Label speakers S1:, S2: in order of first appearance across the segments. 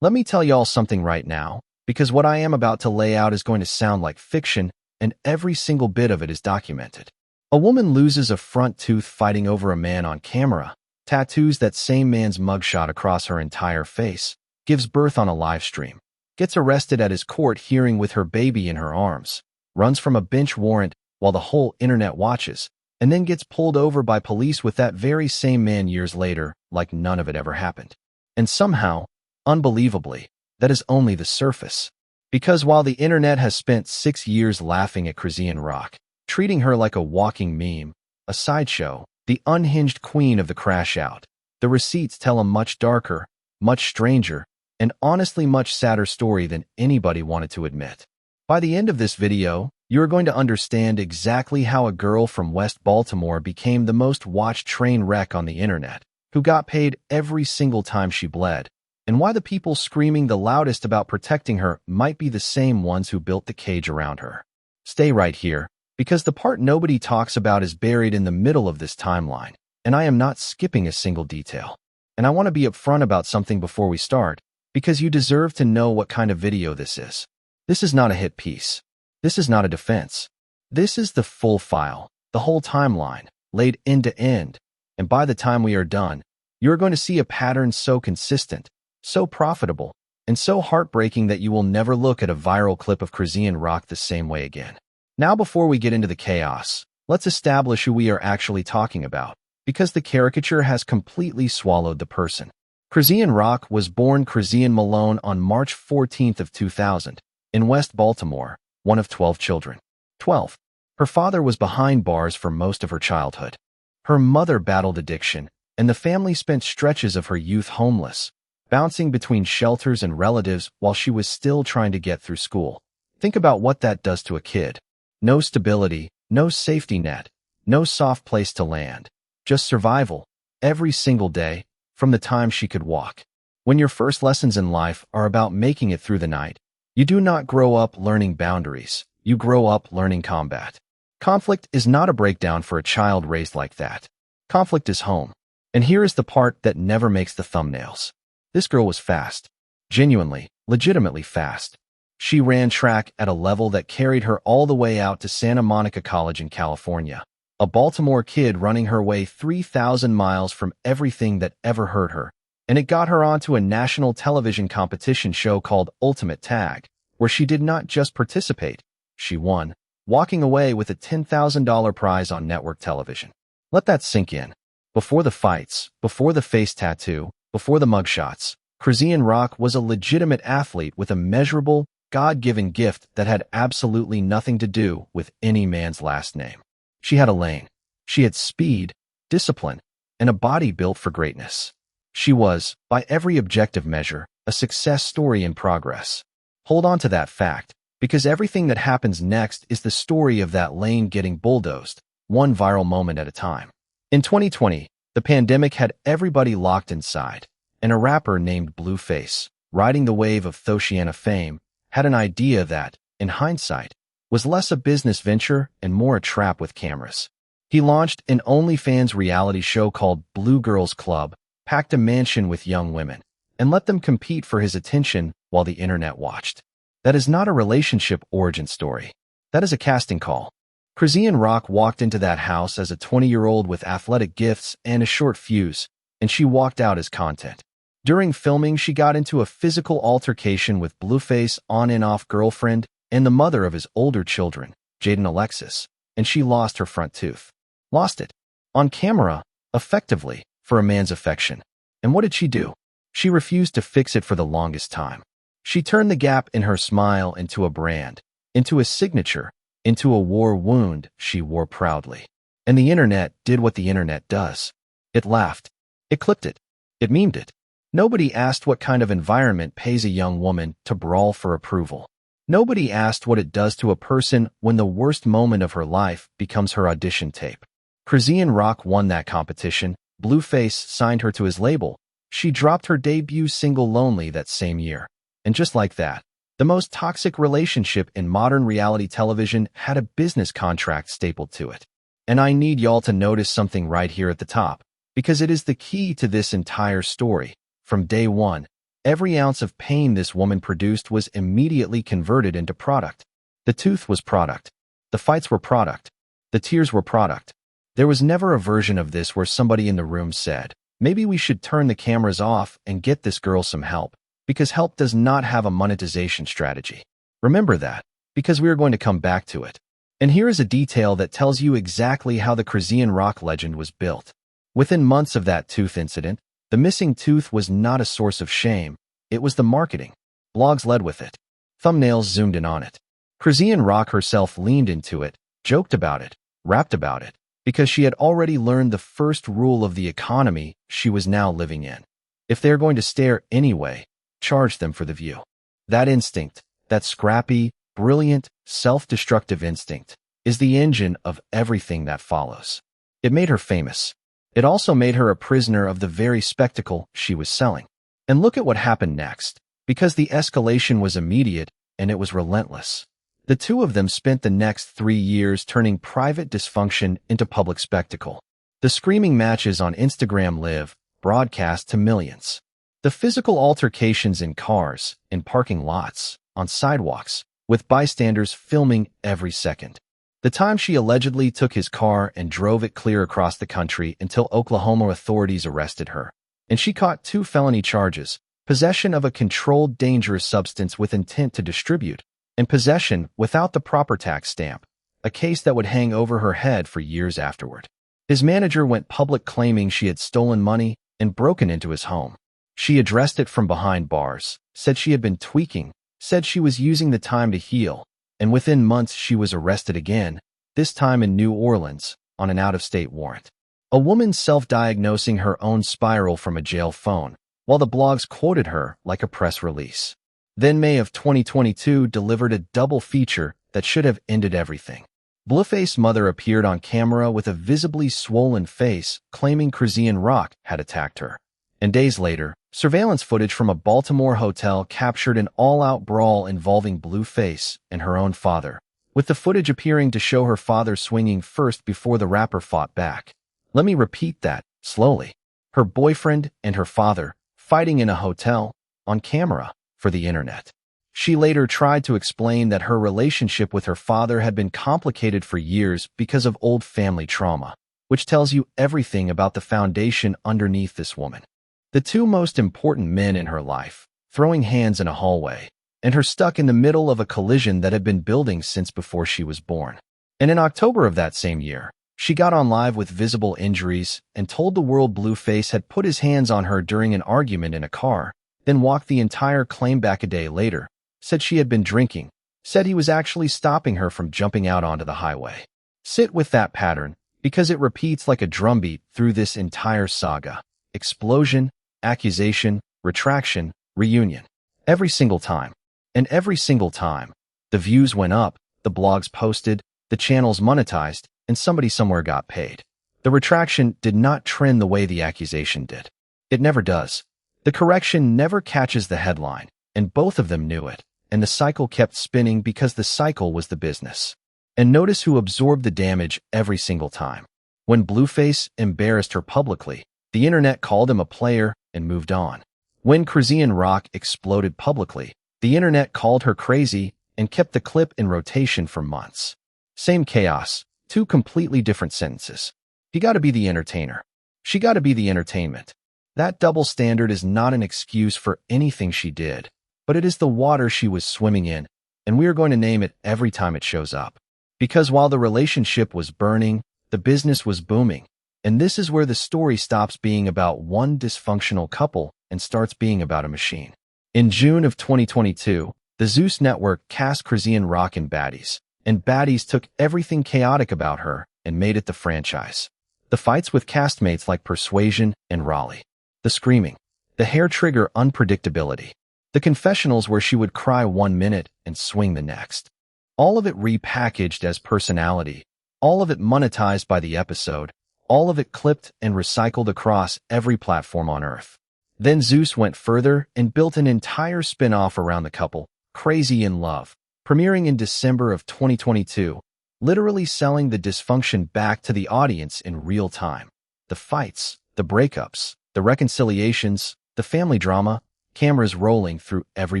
S1: Let me tell y'all something right now, because what I am about to lay out is going to sound like fiction, and every single bit of it is documented. A woman loses a front tooth fighting over a man on camera, tattoos that same man's mugshot across her entire face, gives birth on a live stream, gets arrested at his court hearing with her baby in her arms, runs from a bench warrant while the whole internet watches, and then gets pulled over by police with that very same man years later like none of it ever happened. And somehow, unbelievably, that is only the surface. Because while the internet has spent 6 years laughing at Chrisean Rock, treating her like a walking meme, a sideshow, the unhinged queen of the crash out, the receipts tell a much darker, much stranger, and honestly much sadder story than anybody wanted to admit. By the end of this video, you are going to understand exactly how a girl from West Baltimore became the most watched train wreck on the internet, who got paid every single time she bled, and why the people screaming the loudest about protecting her might be the same ones who built the cage around her. Stay right here, because the part nobody talks about is buried in the middle of this timeline, and I am not skipping a single detail. And I want to be upfront about something before we start, because you deserve to know what kind of video this is. This is not a hit piece. This is not a defense. This is the full file, the whole timeline, laid end to end, and by the time we are done, you are going to see a pattern so consistent, so profitable, and so heartbreaking that you will never look at a viral clip of Chrisean Rock the same way again. Now before we get into the chaos, let's establish who we are actually talking about, because the caricature has completely swallowed the person. Chrisean Rock was born Chrisean Malone on March 14th of 2000, in West Baltimore, one of 12 children. 12. Her father was behind bars for most of her childhood. Her mother battled addiction, and the family spent stretches of her youth homeless, bouncing between shelters and relatives while she was still trying to get through school. Think about what that does to a kid. No stability, no safety net, no soft place to land, just survival, every single day, from the time she could walk. When your first lessons in life are about making it through the night, you do not grow up learning boundaries, you grow up learning combat. Conflict is not a breakdown for a child raised like that. Conflict is home. And here is the part that never makes the thumbnails. This girl was fast. Genuinely, legitimately fast. She ran track at a level that carried her all the way out to Santa Monica College in California. A Baltimore kid running her way 3,000 miles from everything that ever hurt her. And it got her onto a national television competition show called Ultimate Tag, where she did not just participate, she won, walking away with a $10,000 prize on network television. Let that sink in. Before the fights, before the face tattoo, before the mugshots, Chrisean Rock was a legitimate athlete with a measurable, God-given gift that had absolutely nothing to do with any man's last name. She had a lane. She had speed, discipline, and a body built for greatness. She was, by every objective measure, a success story in progress. Hold on to that fact, because everything that happens next is the story of that lane getting bulldozed, one viral moment at a time. In 2020, the pandemic had everybody locked inside, and a rapper named Blueface, riding the wave of Thoshiana fame, had an idea that, in hindsight, was less a business venture and more a trap with cameras. He launched an OnlyFans reality show called Blue Girls Club, packed a mansion with young women, and let them compete for his attention while the internet watched. That is not a relationship origin story. That is a casting call. Chrisean Rock walked into that house as a 20-year-old with athletic gifts and a short fuse, and she walked out as content. During filming, she got into a physical altercation with Blueface on and off girlfriend and the mother of his older children, Jaden Alexis, and she lost her front tooth. Lost it. On camera, effectively, for a man's affection. And what did she do? She refused to fix it for the longest time. She turned the gap in her smile into a brand, into a signature, into a war wound she wore proudly. And the internet did what the internet does. It laughed. It clipped it. It memed it. Nobody asked what kind of environment pays a young woman to brawl for approval. Nobody asked what it does to a person when the worst moment of her life becomes her audition tape. Chrisean Rock won that competition. Blueface signed her to his label. She dropped her debut single Lonely that same year. And just like that, the most toxic relationship in modern reality television had a business contract stapled to it. And I need y'all to notice something right here at the top, because it is the key to this entire story. From day one, Every ounce of pain this woman produced was immediately converted into product. The tooth was product. The fights were product. The tears were product. There was never a version of this where somebody in the room said, maybe we should turn the cameras off and get this girl some help, because help does not have a monetization strategy. Remember that, because we are going to come back to it. And here is a detail that tells you exactly how the Chrisian rock legend was built. Within months of that tooth incident, the missing tooth was not a source of shame. It was the marketing. Blogs led with it. Thumbnails zoomed in on it. Chrisian rock herself leaned into it, joked about it, rapped about it, because she had already learned the first rule of the economy she was now living in. If they're going to stare anyway, charge them for the view. That instinct, that scrappy, brilliant, self-destructive instinct, is the engine of everything that follows. It made her famous. It also made her a prisoner of the very spectacle she was selling. And look at what happened next, because the escalation was immediate and it was relentless. The two of them spent the next 3 years turning private dysfunction into public spectacle. The screaming matches on Instagram live, broadcast to millions. The physical altercations in cars, in parking lots, on sidewalks, with bystanders filming every second. The time she allegedly took his car and drove it clear across the country until Oklahoma authorities arrested her. And she caught 2 felony charges, possession of a controlled dangerous substance with intent to distribute, and possession without the proper tax stamp, a case that would hang over her head for years afterward. His manager went public claiming she had stolen money and broken into his home. She addressed it from behind bars, said she had been tweaking, said she was using the time to heal, and within months she was arrested again, this time in New Orleans, on an out-of-state warrant. A woman self-diagnosing her own spiral from a jail phone, while the blogs quoted her like a press release. Then May of 2022 delivered a double feature that should have ended everything. Blueface mother appeared on camera with a visibly swollen face, claiming Chrisian rock had attacked her. And days later, surveillance footage from a Baltimore hotel captured an all-out brawl involving Blueface and her own father, with the footage appearing to show her father swinging first before the rapper fought back. Let me repeat that, slowly. Her boyfriend and her father, fighting in a hotel, on camera, for the internet. She later tried to explain that her relationship with her father had been complicated for years because of old family trauma, which tells you everything about the foundation underneath this woman. The 2 most important men in her life, throwing hands in a hallway, and her stuck in the middle of a collision that had been building since before she was born. And in October of that same year, she got on live with visible injuries and told the world Blueface had put his hands on her during an argument in a car, then walked the entire claim back a day later, said she had been drinking, said he was actually stopping her from jumping out onto the highway. Sit with that pattern, because it repeats like a drumbeat through this entire saga. Explosion, accusation, retraction, reunion. Every single time. And every single time, the views went up, the blogs posted, the channels monetized, and somebody somewhere got paid. The retraction did not trend the way the accusation did. It never does. The correction never catches the headline, and both of them knew it, and the cycle kept spinning because the cycle was the business. And notice who absorbed the damage every single time. When Blueface embarrassed her publicly, the internet called him a player and moved on. When Chrisian rock exploded publicly, the internet called her crazy and kept the clip in rotation for months. Same chaos, 2 completely different sentences. He gotta be the entertainer. She gotta be the entertainment. That double standard is not an excuse for anything she did, but it is the water she was swimming in, and we are going to name it every time it shows up. Because while the relationship was burning, the business was booming, and this is where the story stops being about one dysfunctional couple and starts being about a machine. In June of 2022, the Zeus network cast Chrisian rock in Baddies, and Baddies took everything chaotic about her and made it the franchise. The fights with castmates like Persuasion and Raleigh. The screaming. The hair-trigger unpredictability. The confessionals where she would cry 1 minute and swing the next. All of it repackaged as personality. All of it monetized by the episode. All of it clipped and recycled across every platform on Earth. Then Zeus went further and built an entire spin-off around the couple, Crazy in Love, premiering in December of 2022, literally selling the dysfunction back to the audience in real time. The fights, the breakups, the reconciliations, the family drama, cameras rolling through every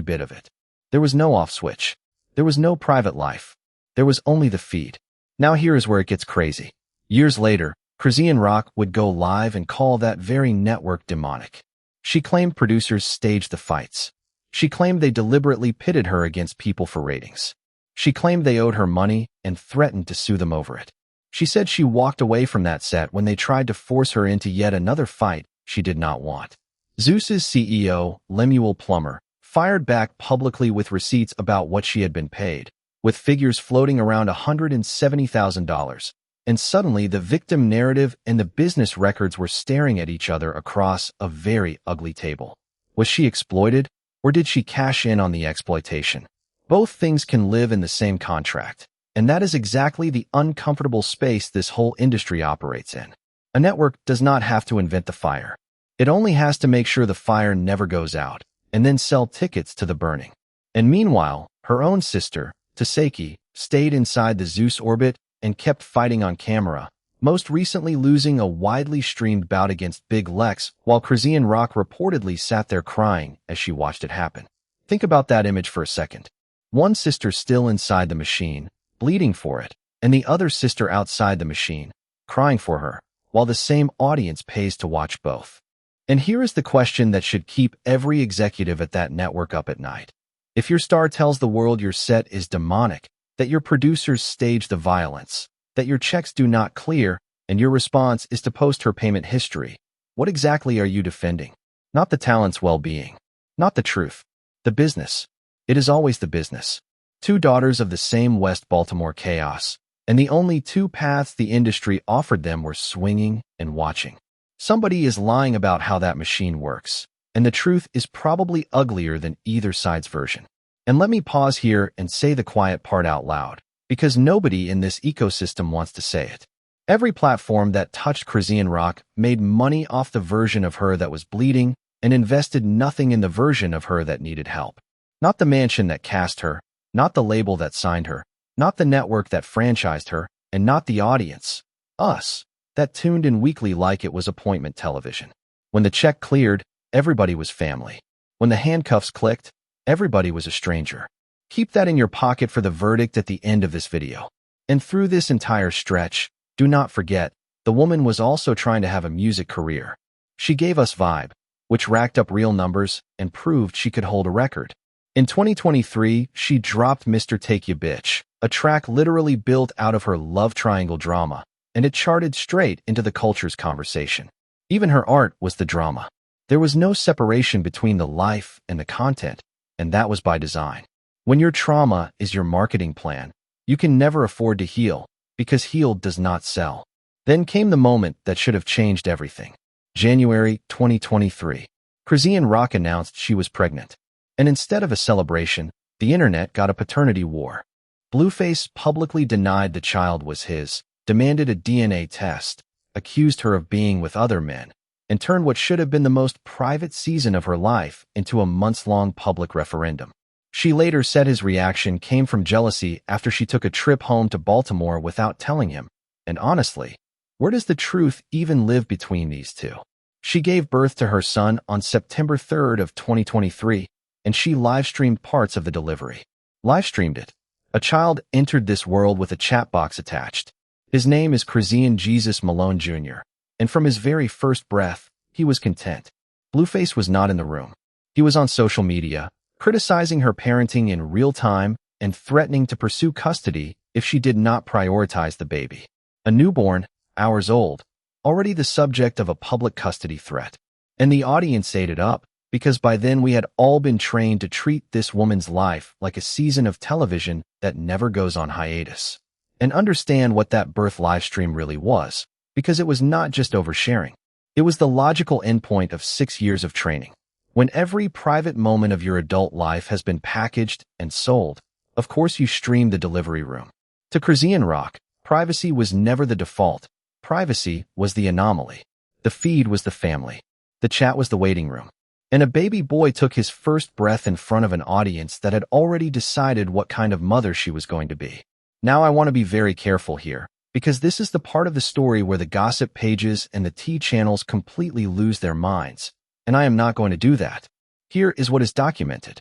S1: bit of it. There was no off switch. There was no private life. There was only the feed. Now here is where it gets crazy. Years later, Chrisean Rock would go live and call that very network demonic. She claimed producers staged the fights. She claimed they deliberately pitted her against people for ratings. She claimed they owed her money and threatened to sue them over it. She said she walked away from that set when they tried to force her into yet another fight she did not want. Zeus's CEO, Lemuel Plummer, fired back publicly with receipts about what she had been paid, with figures floating around $170,000. And suddenly the victim narrative and the business records were staring at each other across a very ugly table. Was she exploited, or did she cash in on the exploitation? Both things can live in the same contract, and that is exactly the uncomfortable space this whole industry operates in. A network does not have to invent the fire. It only has to make sure the fire never goes out, and then sell tickets to the burning. And meanwhile, her own sister, Taseki, stayed inside the Zeus orbit and kept fighting on camera, most recently losing a widely streamed bout against Big Lex while Chrisean Rock reportedly sat there crying as she watched it happen. Think about that image for a second. One sister still inside the machine, bleeding for it, and the other sister outside the machine, crying for her, while the same audience pays to watch both. And here is the question that should keep every executive at that network up at night. If your star tells the world your set is demonic, that your producers stage the violence, that your checks do not clear, and your response is to post her payment history, what exactly are you defending? Not the talent's well-being. Not the truth. The business. It is always the business. Two daughters of the same West Baltimore chaos, and the only two paths the industry offered them were swinging and watching. Somebody is lying about how that machine works, and the truth is probably uglier than either side's version. And let me pause here and say the quiet part out loud, because nobody in this ecosystem wants to say it. Every platform that touched Chrisean Rock made money off the version of her that was bleeding and invested nothing in the version of her that needed help. Not the mansion that cast her, not the label that signed her, not the network that franchised her, and not the audience, us, that tuned in weekly like it was appointment television. When the check cleared, everybody was family. When the handcuffs clicked, everybody was a stranger. Keep that in your pocket for the verdict at the end of this video. And through this entire stretch, do not forget, the woman was also trying to have a music career. She gave us Vibe, which racked up real numbers and proved she could hold a record. In 2023, she dropped Mr. Take Ya Bitch, a track literally built out of her love triangle drama, and it charted straight into the culture's conversation. Even her art was the drama. There was no separation between the life and the content, and that was by design. When your trauma is your marketing plan, you can never afford to heal, because healed does not sell. Then came the moment that should have changed everything. January 2023. Chrisean Rock announced she was pregnant. And instead of a celebration, the internet got a paternity war. Blueface publicly denied the child was his, demanded a DNA test, accused her of being with other men, and turned what should have been the most private season of her life into a months-long public referendum. She later said his reaction came from jealousy after she took a trip home to Baltimore without telling him. And honestly, where does the truth even live between these two? She gave birth to her son on September 3rd of 2023, and she live-streamed parts of the delivery. Live-streamed it. A child entered this world with a chat box attached. His name is Chrisean Jesus Malone Jr., and from his very first breath, he was content. Blueface was not in the room. He was on social media, criticizing her parenting in real time and threatening to pursue custody if she did not prioritize the baby. A newborn, hours old, already the subject of a public custody threat. And the audience ate it up, because by then we had all been trained to treat this woman's life like a season of television that never goes on hiatus. And understand what that birth livestream really was, because it was not just oversharing. It was the logical endpoint of 6 years of training. When every private moment of your adult life has been packaged and sold, of course you stream the delivery room. To Chrisean Rock, privacy was never the default. Privacy was the anomaly. The feed was the family. The chat was the waiting room. And a baby boy took his first breath in front of an audience that had already decided what kind of mother she was going to be. Now I want to be very careful here, because this is the part of the story where the gossip pages and the T channels completely lose their minds, and I am not going to do that. Here is what is documented.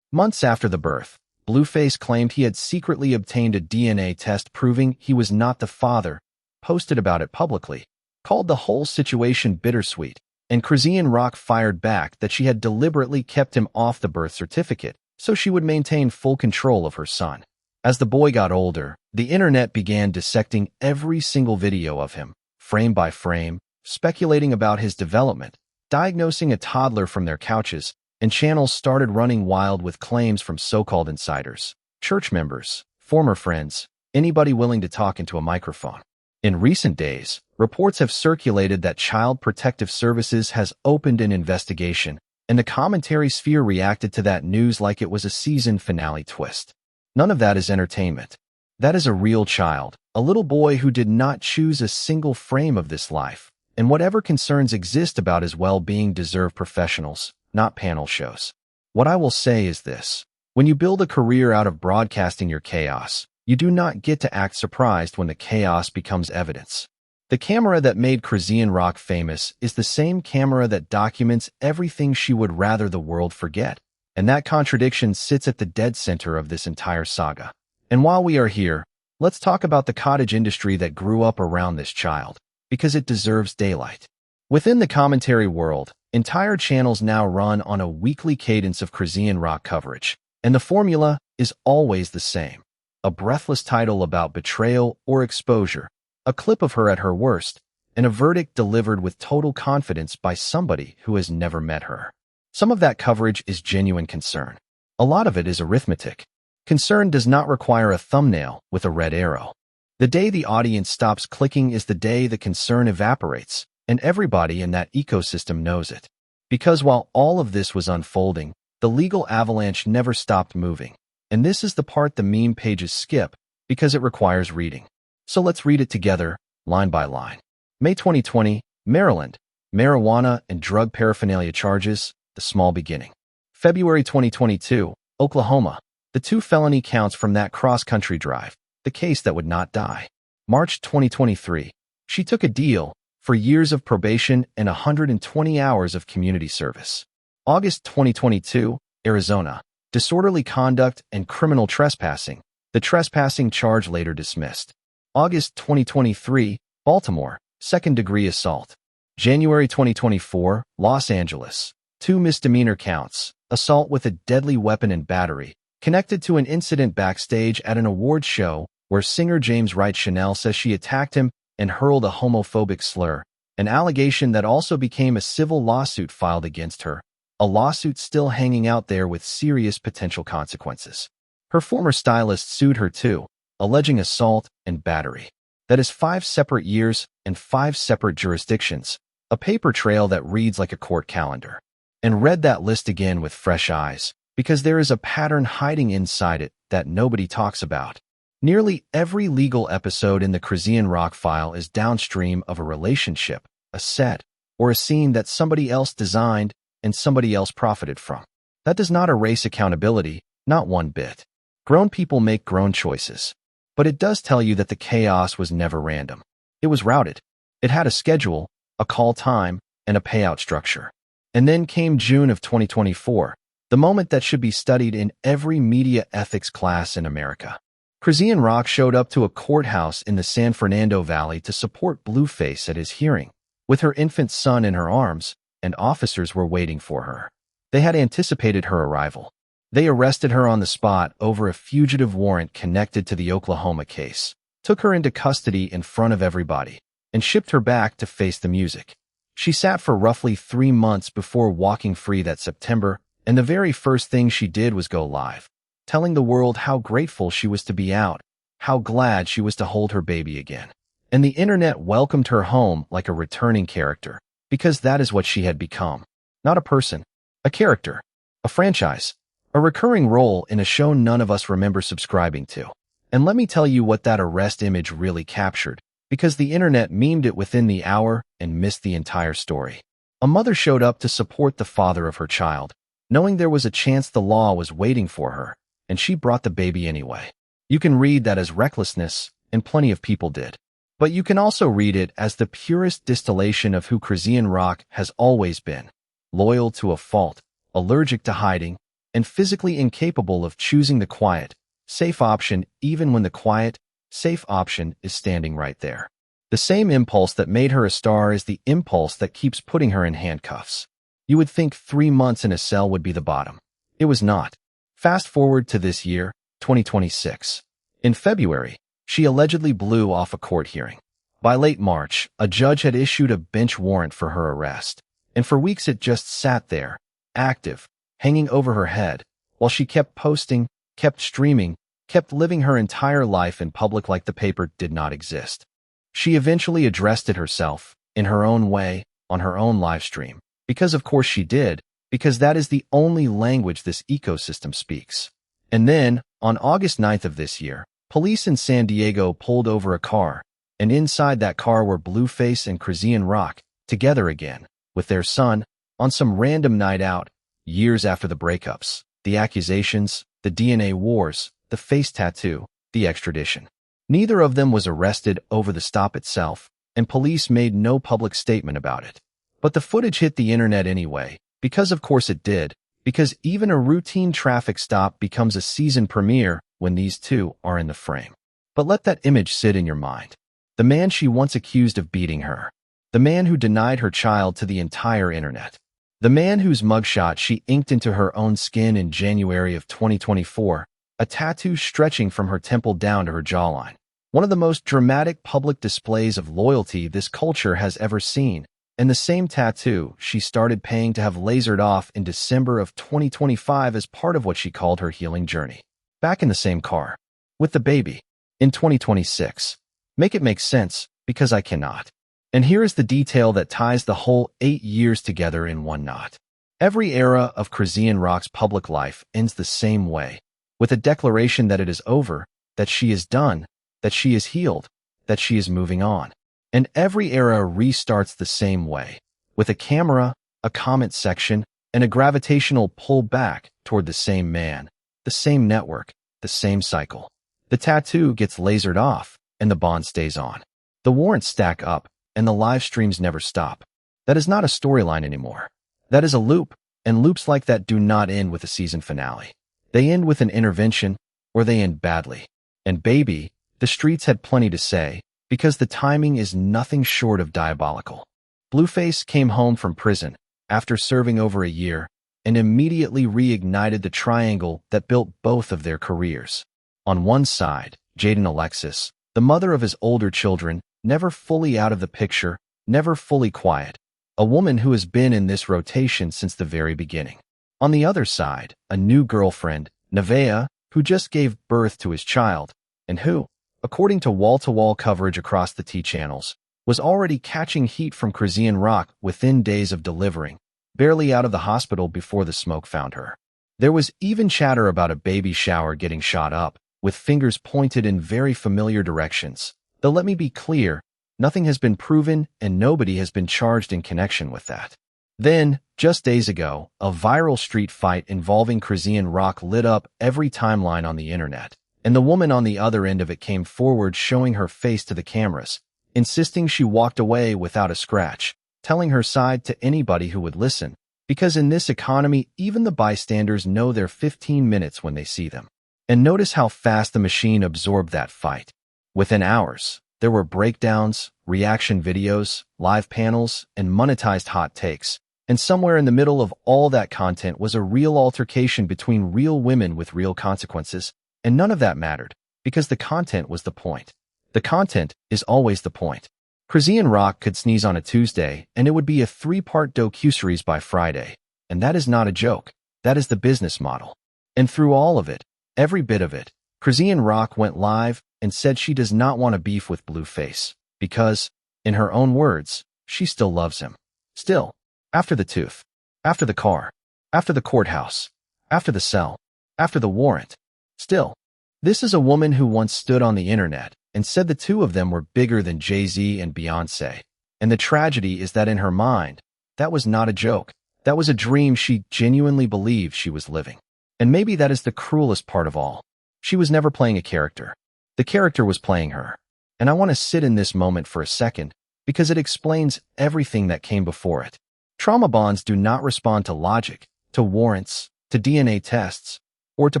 S1: Months after the birth, Blueface claimed he had secretly obtained a DNA test proving he was not the father, posted about it publicly, called the whole situation bittersweet, and Chrisean Rock fired back that she had deliberately kept him off the birth certificate so she would maintain full control of her son. As the boy got older, the internet began dissecting every single video of him, frame by frame, speculating about his development, diagnosing a toddler from their couches, and channels started running wild with claims from so-called insiders, church members, former friends, anybody willing to talk into a microphone. In recent days, reports have circulated that Child Protective Services has opened an investigation, and the commentary sphere reacted to that news like it was a season finale twist. None of that is entertainment. That is a real child, a little boy who did not choose a single frame of this life, and whatever concerns exist about his well-being deserve professionals, not panel shows. What I will say is this. When you build a career out of broadcasting your chaos, you do not get to act surprised when the chaos becomes evidence. The camera that made Chrisean Rock famous is the same camera that documents everything she would rather the world forget. And that contradiction sits at the dead center of this entire saga. And while we are here, let's talk about the cottage industry that grew up around this child, because it deserves daylight. Within the commentary world, entire channels now run on a weekly cadence of Chrisean Rock coverage, and the formula is always the same. A breathless title about betrayal or exposure, a clip of her at her worst, and a verdict delivered with total confidence by somebody who has never met her. Some of that coverage is genuine concern. A lot of it is arithmetic. Concern does not require a thumbnail with a red arrow. The day the audience stops clicking is the day the concern evaporates, and everybody in that ecosystem knows it. Because while all of this was unfolding, the legal avalanche never stopped moving. And this is the part the meme pages skip, because it requires reading. So let's read it together, line by line. May 2020, Maryland. Marijuana and drug paraphernalia charges, the small beginning. February 2022, Oklahoma. The 2 felony counts from that cross-country drive, the case that would not die. March 2023. She took a deal for years of probation and 120 hours of community service. August 2022, Arizona. Disorderly conduct and criminal trespassing. The trespassing charge later dismissed. August 2023, Baltimore. Second-degree assault. January 2024, Los Angeles. 2 misdemeanor counts. Assault with a deadly weapon and battery, connected to an incident backstage at an awards show where singer James Wright Chanel says she attacked him and hurled a homophobic slur, an allegation that also became a civil lawsuit filed against her, a lawsuit still hanging out there with serious potential consequences. Her former stylist sued her too, alleging assault and battery. That is 5 separate years and 5 separate jurisdictions, a paper trail that reads like a court calendar. And read that list again with fresh eyes, because there is a pattern hiding inside it that nobody talks about. Nearly every legal episode in the Chrisean Rock file is downstream of a relationship, a set, or a scene that somebody else designed and somebody else profited from. That does not erase accountability, not one bit. Grown people make grown choices. But it does tell you that the chaos was never random. It was routed. It had a schedule, a call time, and a payout structure. And then came June of 2024, the moment that should be studied in every media ethics class in America. Chrisean Rock showed up to a courthouse in the San Fernando Valley to support Blueface at his hearing, with her infant son in her arms, and officers were waiting for her. They had anticipated her arrival. They arrested her on the spot over a fugitive warrant connected to the Oklahoma case, took her into custody in front of everybody, and shipped her back to face the music. She sat for roughly 3 months before walking free that September, and the very first thing she did was go live, telling the world how grateful she was to be out, how glad she was to hold her baby again. And the internet welcomed her home like a returning character, because that is what she had become. Not a person, a character, a franchise, a recurring role in a show none of us remember subscribing to. And let me tell you what that arrest image really captured, because the internet memed it within the hour and missed the entire story. A mother showed up to support the father of her child, knowing there was a chance the law was waiting for her, and she brought the baby anyway. You can read that as recklessness, and plenty of people did. But you can also read it as the purest distillation of who Chrisean Rock has always been, loyal to a fault, allergic to hiding, and physically incapable of choosing the quiet, safe option even when the quiet, safe option is standing right there. The same impulse that made her a star is the impulse that keeps putting her in handcuffs. You would think 3 months in a cell would be the bottom. It was not. Fast forward to this year, 2026. In February, she allegedly blew off a court hearing. By late March, a judge had issued a bench warrant for her arrest, and for weeks it just sat there, active, hanging over her head, while she kept posting, kept streaming, kept living her entire life in public like the paper did not exist. She eventually addressed it herself, in her own way, on her own live stream. Because of course she did, because that is the only language this ecosystem speaks. And then, on August 9th of this year, police in San Diego pulled over a car, and inside that car were Blueface and Chrisean Rock, together again, with their son, on some random night out, years after the breakups, the accusations, the DNA wars, the face tattoo, the extradition. Neither of them was arrested over the stop itself, and police made no public statement about it. But the footage hit the internet anyway, because of course it did, because even a routine traffic stop becomes a season premiere when these two are in the frame. But let that image sit in your mind. The man she once accused of beating her. The man who denied her child to the entire internet. The man whose mugshot she inked into her own skin in January of 2024, a tattoo stretching from her temple down to her jawline. One of the most dramatic public displays of loyalty this culture has ever seen, and the same tattoo she started paying to have lasered off in December of 2025 as part of what she called her healing journey. Back in the same car, with the baby, in 2026. Make it make sense, because I cannot. And here is the detail that ties the whole 8 years together in one knot. Every era of Chrisean Rock's public life ends the same way, with a declaration that it is over, that she is done, that she is healed, that she is moving on. And every era restarts the same way, with a camera, a comment section, and a gravitational pull back toward the same man, the same network, the same cycle. The tattoo gets lasered off, and the bond stays on. The warrants stack up, and the live streams never stop. That is not a storyline anymore. That is a loop, and loops like that do not end with a season finale. They end with an intervention, or they end badly. And baby, the streets had plenty to say, because the timing is nothing short of diabolical. Blueface came home from prison, after serving over a year, and immediately reignited the triangle that built both of their careers. On one side, Jaden Alexis, the mother of his older children, never fully out of the picture, never fully quiet, a woman who has been in this rotation since the very beginning. On the other side, a new girlfriend, Nevaeh, who just gave birth to his child, and who, according to wall-to-wall coverage across the T channels, was already catching heat from Chrisean Rock within days of delivering, barely out of the hospital before the smoke found her. There was even chatter about a baby shower getting shot up, with fingers pointed in very familiar directions. Though let me be clear, nothing has been proven and nobody has been charged in connection with that. Then, just days ago, a viral street fight involving Chrisean Rock lit up every timeline on the internet, and the woman on the other end of it came forward showing her face to the cameras, insisting she walked away without a scratch, telling her side to anybody who would listen, because in this economy even the bystanders know their 15 minutes when they see them. And notice how fast the machine absorbed that fight. Within hours, there were breakdowns, reaction videos, live panels, and monetized hot takes. And somewhere in the middle of all that content was a real altercation between real women with real consequences, and none of that mattered, because the content was the point. The content is always the point. Chrisean Rock could sneeze on a Tuesday, and it would be a 3-part docuseries by Friday. And that is not a joke. That is the business model. And through all of it, every bit of it, Chrisean Rock went live and said she does not want to beef with Blueface, because, in her own words, she still loves him. Still. After the tooth, after the car, after the courthouse, after the cell, after the warrant. Still, this is a woman who once stood on the internet and said the two of them were bigger than Jay-Z and Beyoncé. And the tragedy is that in her mind, that was not a joke. That was a dream she genuinely believed she was living. And maybe that is the cruelest part of all. She was never playing a character. The character was playing her. And I want to sit in this moment for a second because it explains everything that came before it. Trauma bonds do not respond to logic, to warrants, to DNA tests, or to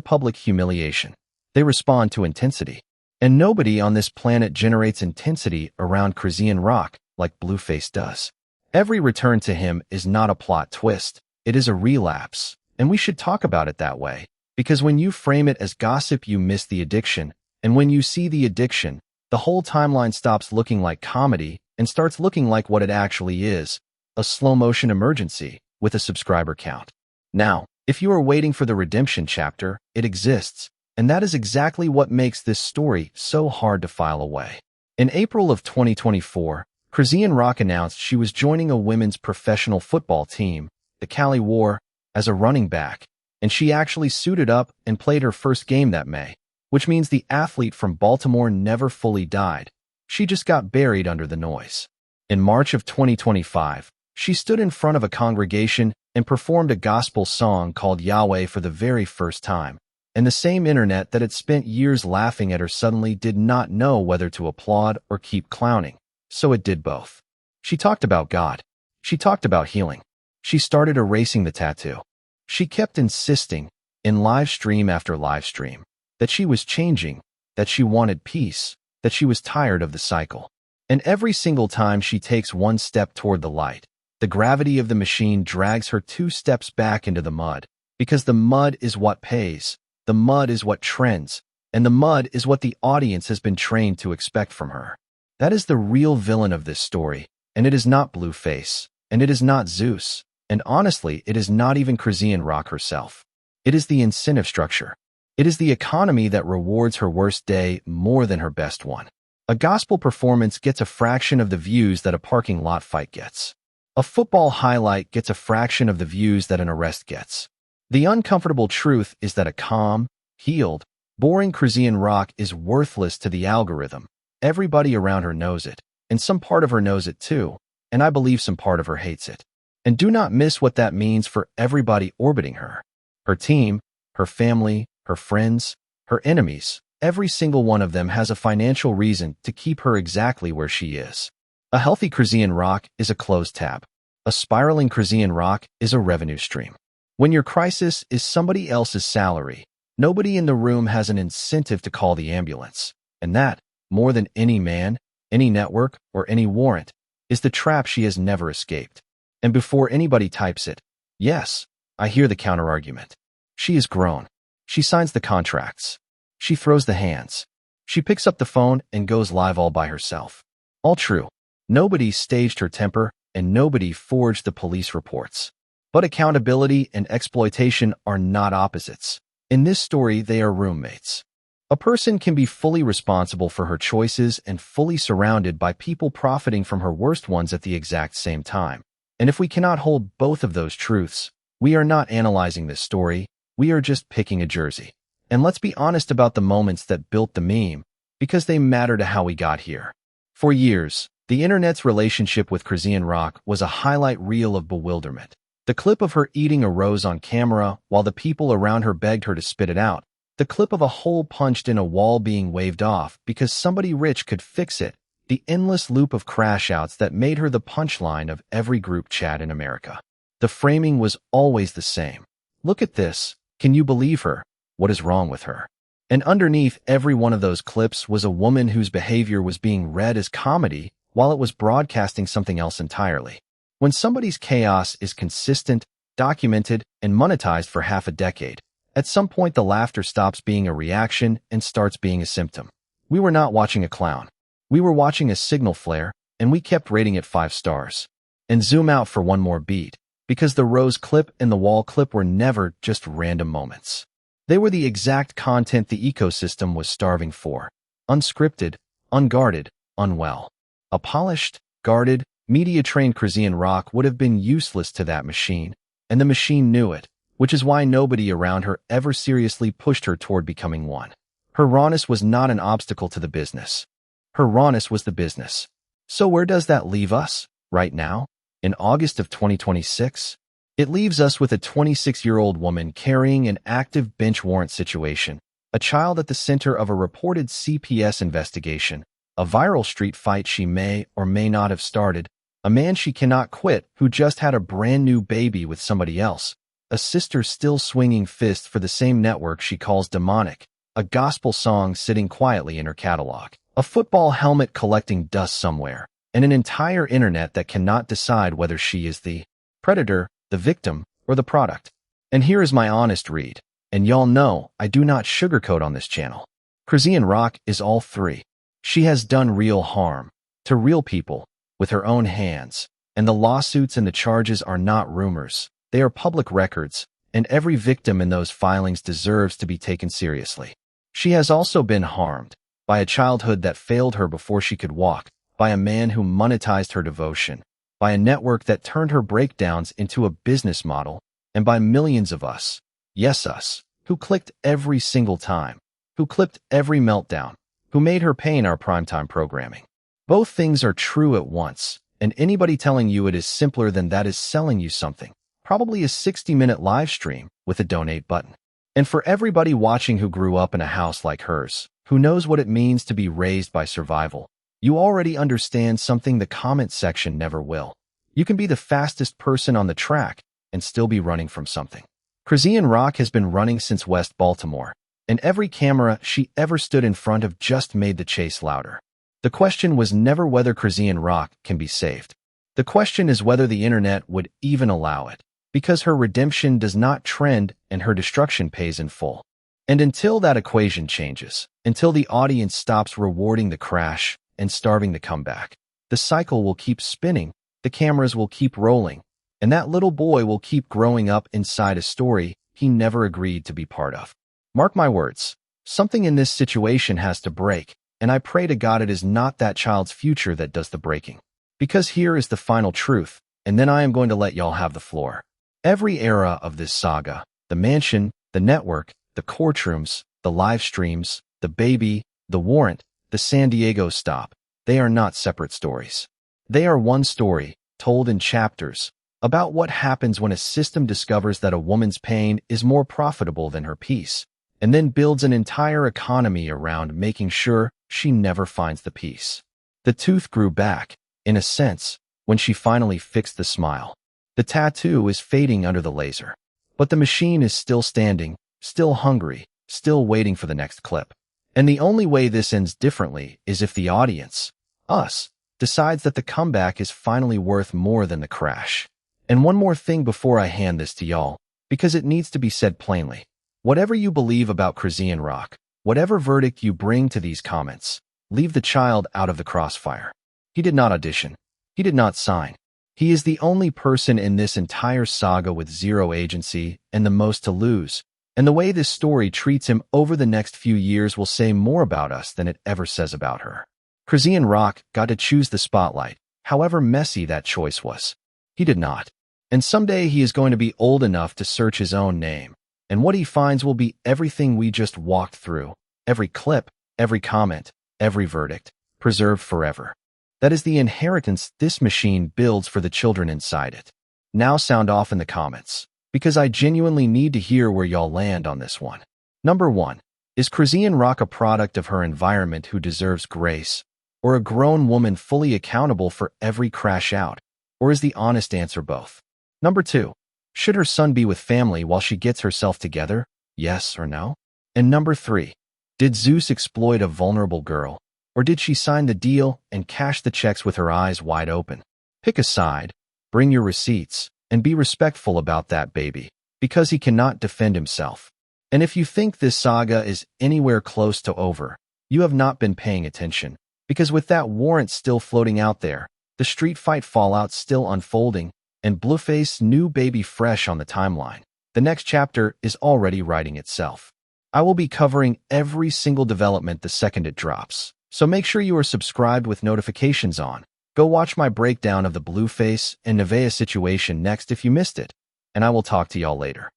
S1: public humiliation. They respond to intensity. And nobody on this planet generates intensity around Chrisian Rock like Blueface does. Every return to him is not a plot twist. It is a relapse. And we should talk about it that way. Because when you frame it as gossip, you miss the addiction. And when you see the addiction, the whole timeline stops looking like comedy and starts looking like what it actually is, a slow-motion emergency with a subscriber count. Now, if you are waiting for the redemption chapter, it exists. And that is exactly what makes this story so hard to file away. In April of 2024, Chrisian Rock announced she was joining a women's professional football team, the Cali War, as a running back, and she actually suited up and played her first game that May, which means the athlete from Baltimore never fully died. She just got buried under the noise. In March of 2025, she stood in front of a congregation and performed a gospel song called Yahweh for the very first time. And the same internet that had spent years laughing at her suddenly did not know whether to applaud or keep clowning. So it did both. She talked about God. She talked about healing. She started erasing the tattoo. She kept insisting, in live stream after live stream, that she was changing, that she wanted peace, that she was tired of the cycle. And every single time she takes one step toward the light, the gravity of the machine drags her 2 steps back into the mud, because the mud is what pays. The mud is what trends, and the mud is what the audience has been trained to expect from her. That is the real villain of this story, and it is not Blueface, and it is not Zeus, and honestly, it is not even Chrisian Rock herself. It is the incentive structure. It is the economy that rewards her worst day more than her best one. A gospel performance gets a fraction of the views that a parking lot fight gets. A football highlight gets a fraction of the views that an arrest gets. The uncomfortable truth is that a calm, healed, boring Chrisian Rock is worthless to the algorithm. Everybody around her knows it, and some part of her knows it too, and I believe some part of her hates it. And do not miss what that means for everybody orbiting her. Her team, her family, her friends, her enemies, every single one of them has a financial reason to keep her exactly where she is. A healthy Chrisian Rock is a closed tab. A spiraling Chrisian Rock is a revenue stream. When your crisis is somebody else's salary, nobody in the room has an incentive to call the ambulance. And that, more than any man, any network, or any warrant, is the trap she has never escaped. And before anybody types it, yes, I hear the counterargument. She is grown. She signs the contracts. She throws the hands. She picks up the phone and goes live all by herself. All true. Nobody staged her temper, and nobody forged the police reports. But accountability and exploitation are not opposites. In this story, they are roommates. A person can be fully responsible for her choices and fully surrounded by people profiting from her worst ones at the exact same time. And if we cannot hold both of those truths, we are not analyzing this story, we are just picking a jersey. And let's be honest about the moments that built the meme, because they matter to how we got here. For years, the internet's relationship with Chrisian Rock was a highlight reel of bewilderment. The clip of her eating a rose on camera while the people around her begged her to spit it out. The clip of a hole punched in a wall being waved off because somebody rich could fix it. The endless loop of crash outs that made her the punchline of every group chat in America. The framing was always the same. Look at this. Can you believe her? What is wrong with her? And underneath every one of those clips was a woman whose behavior was being read as comedy while it was broadcasting something else entirely. When somebody's chaos is consistent, documented, and monetized for half a decade, at some point the laughter stops being a reaction and starts being a symptom. We were not watching a clown. We were watching a signal flare, and we kept rating it 5 stars. And zoom out for one more beat, because the rose clip and the wall clip were never just random moments. They were the exact content the ecosystem was starving for. Unscripted, unguarded, unwell. A polished, guarded, media-trained Chrisian Rock would have been useless to that machine, and the machine knew it, which is why nobody around her ever seriously pushed her toward becoming one. Her rawness was not an obstacle to the business. Her rawness was the business. So where does that leave us, right now, in August of 2026? It leaves us with a 26-year-old woman carrying an active bench warrant situation, a child at the center of a reported CPS investigation, a viral street fight she may or may not have started, a man she cannot quit who just had a brand new baby with somebody else, a sister still swinging fists for the same network she calls demonic, a gospel song sitting quietly in her catalog, a football helmet collecting dust somewhere, and an entire internet that cannot decide whether she is the predator, the victim, or the product. And here is my honest read, and y'all know I do not sugarcoat on this channel. Chrisean Rock is all three. She has done real harm to real people with her own hands, and the lawsuits and the charges are not rumors. They are public records, and every victim in those filings deserves to be taken seriously. She has also been harmed by a childhood that failed her before she could walk, by a man who monetized her devotion, by a network that turned her breakdowns into a business model, and by millions of us, yes us, who clicked every single time, who clipped every meltdown, who made her pain our primetime programming. Both things are true at once, and anybody telling you it is simpler than that is selling you something, probably a 60-minute live stream with a donate button. And for everybody watching who grew up in a house like hers, who knows what it means to be raised by survival, you already understand something the comment section never will. You can be the fastest person on the track and still be running from something. Chrisean Rock has been running since West Baltimore, and every camera she ever stood in front of just made the chase louder. The question was never whether Chrisean Rock can be saved. The question is whether the internet would even allow it, because her redemption does not trend and her destruction pays in full. And until that equation changes, until the audience stops rewarding the crash and starving the comeback, the cycle will keep spinning, the cameras will keep rolling, and that little boy will keep growing up inside a story he never agreed to be part of. Mark my words, something in this situation has to break, and I pray to God it is not that child's future that does the breaking. Because here is the final truth, and then I am going to let y'all have the floor. Every era of this saga, the mansion, the network, the courtrooms, the live streams, the baby, the warrant, the San Diego stop, they are not separate stories. They are one story, told in chapters, about what happens when a system discovers that a woman's pain is more profitable than her peace, and then builds an entire economy around making sure she never finds the peace. The tooth grew back, in a sense, when she finally fixed the smile. The tattoo is fading under the laser, but the machine is still standing, still hungry, still waiting for the next clip. And the only way this ends differently is if the audience, us, decides that the comeback is finally worth more than the crash. And one more thing before I hand this to y'all, because it needs to be said plainly. Whatever you believe about Chrisean Rock, whatever verdict you bring to these comments, leave the child out of the crossfire. He did not audition. He did not sign. He is the only person in this entire saga with zero agency and the most to lose. And the way this story treats him over the next few years will say more about us than it ever says about her. Chrisean Rock got to choose the spotlight, however messy that choice was. He did not. And someday he is going to be old enough to search his own name. And what he finds will be everything we just walked through. Every clip, every comment, every verdict, preserved forever. That is the inheritance this machine builds for the children inside it. Now sound off in the comments, because I genuinely need to hear where y'all land on this one. Number 1. Is Chrisean Rock a product of her environment who deserves grace, or a grown woman fully accountable for every crash out? Or is the honest answer both? Number 2. Should her son be with family while she gets herself together? Yes or no? And number 3. Did Zeus exploit a vulnerable girl? Or did she sign the deal and cash the checks with her eyes wide open? Pick a side, bring your receipts, and be respectful about that baby, because he cannot defend himself. And if you think this saga is anywhere close to over, you have not been paying attention, because with that warrant still floating out there, the street fight fallout still unfolding, and Blueface's new baby fresh on the timeline, the next chapter is already writing itself. I will be covering every single development the second it drops. So make sure you are subscribed with notifications on. Go watch my breakdown of the Blueface and Nevaeh situation next if you missed it, and I will talk to y'all later.